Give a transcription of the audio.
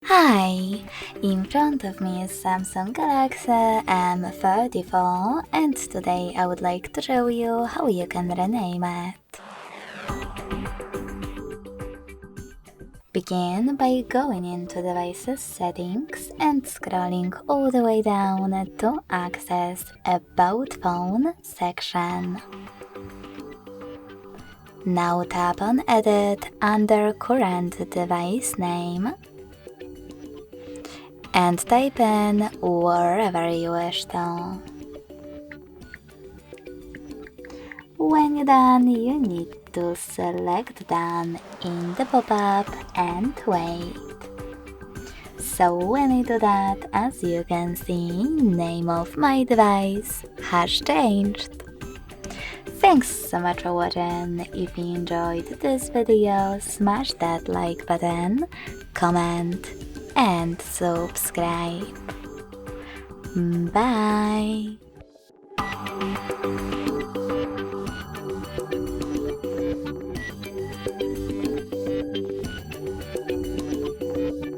Hi! In front of me is Samsung Galaxy M34 and today I would like to show you how you can rename it. Begin by going into Devices Settings and scrolling all the way down to access About Phone section. Now tap on Edit under Current Device Name and type in wherever you wish to. When you're done, you need to select Done in the pop-up and wait. So when I do that, as you can see, name of my device has changed. Thanks so much for watching. If you enjoyed this video, smash that like button, comment and subscribe. Bye!